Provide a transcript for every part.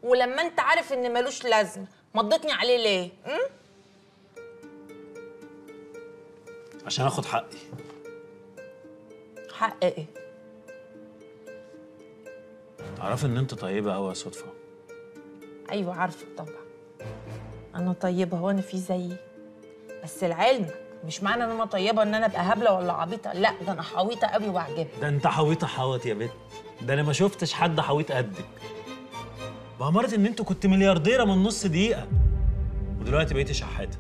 ولما انت عارف ان ملوش لازمه مضيتني عليه ليه؟ عشان اخد حقي. حق ايه؟ تعرفي ان انت طيبه قوي يا صدفه. ايوه عارفه طبعا. انا طيبه، هو انا في زيي؟ بس لعلمك مش معنى ان انا طيبه ان انا ابقى هبله ولا عبيطه، لا ده انا حويطه قوي وعجبت. ده انت حويطه حوط يا بت، ده انا ما شفتش حد حويط قدك. بأمارة ان انت كنت مليارديره من نص دقيقه ودلوقتي بقيتي شحاته.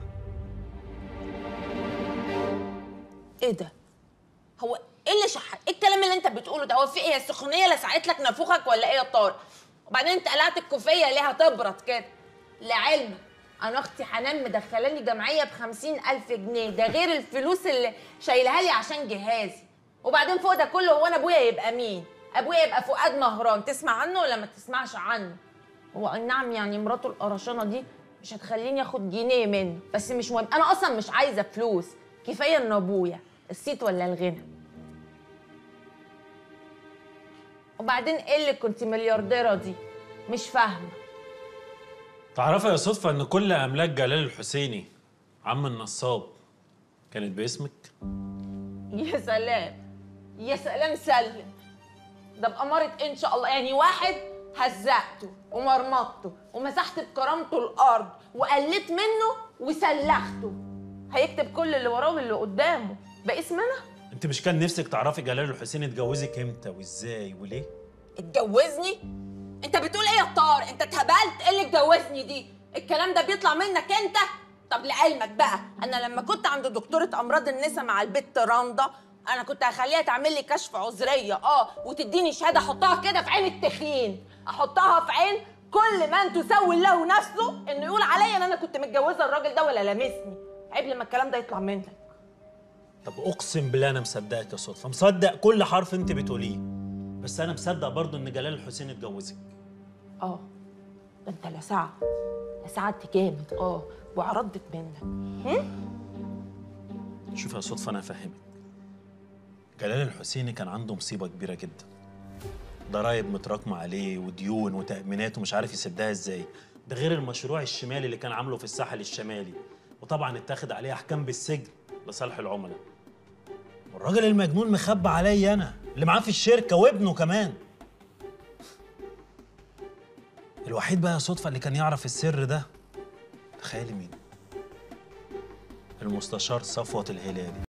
ايه ده؟ هو ايه اللي شحات؟ ايه الكلام اللي انت بتقوله ده؟ هو في ايه؟ السخونيه لسعت لك نافوخك ولا ايه يا طارق؟ وبعدين انت قلعت الكوفيه ليه هتبرد كده؟ لعلمك انا اختي حنان مدخلاني جمعيه ب50,000 جنيه، ده غير الفلوس اللي شايلها لي عشان جهازي. وبعدين فوق ده كله هو انا ابويا يبقى مين؟ ابويا يبقى فؤاد مهران، تسمع عنه ولا ما تسمعش عنه؟ هو اي نعم يعني مراته القرشانه دي مش هتخليني اخد جنيه منه، بس مش مهم، انا اصلا مش عايزه فلوس، كفايه ان ابويا الصيت ولا الغنى. وبعدين ايه اللي كنت مليارديره دي؟ مش فاهمه. تعرفي يا صدفه ان كل املاك جلال الحسيني عم النصاب كانت باسمك؟ يا سلام يا سلام، سلم. ده بأمارة إن شاء الله، يعني واحد هزقته ومرمطته ومسحت بكرامته الأرض وقلت منه وسلخته هيكتب كل اللي وراه واللي قدامه باسم أنا؟ انت مش كان نفسك تعرفي جلال الحسيني اتجوزك امتى وازاي وليه؟ اتجوزني؟ أنت بتقول إيه يا طارق؟ أنت اتهبلت؟ إيه اللي اتجوزني دي؟ الكلام ده بيطلع منك أنت؟ طب لعلمك بقى أنا لما كنت عند دكتورة أمراض النساء مع البت رندا أنا كنت هخليها تعمل لي كشف عذرية وتديني شهادة أحطها كده في عين التخين، أحطها في عين كل من تسول له نفسه إنه يقول عليا إن أنا كنت متجوزة الراجل ده ولا لامسني، عيب لما الكلام ده يطلع منك. طب اقسم بالله انا مصدقك يا صدفه، مصدق كل حرف انت بتقوليه، بس انا مصدق برضه ان جلال الحسيني اتجوزك. ده أنت لسعت جامد وعرضت منك. شوف يا صدفه انا هفهمك. جلال الحسيني كان عنده مصيبه كبيره جدا، ضرايب متراكمه عليه وديون وتامينات ومش عارف يسدها ازاي، ده غير المشروع الشمالي اللي كان عامله في الساحل الشمالي، وطبعا اتاخد عليه احكام بالسجن لصالح العملاء. والراجل المجنون مخبى عليا انا اللي معاه في الشركه وابنه كمان. الوحيد بقى يا صدفه اللي كان يعرف السر ده، تخيلي مين؟ المستشار صفوت الهلالي.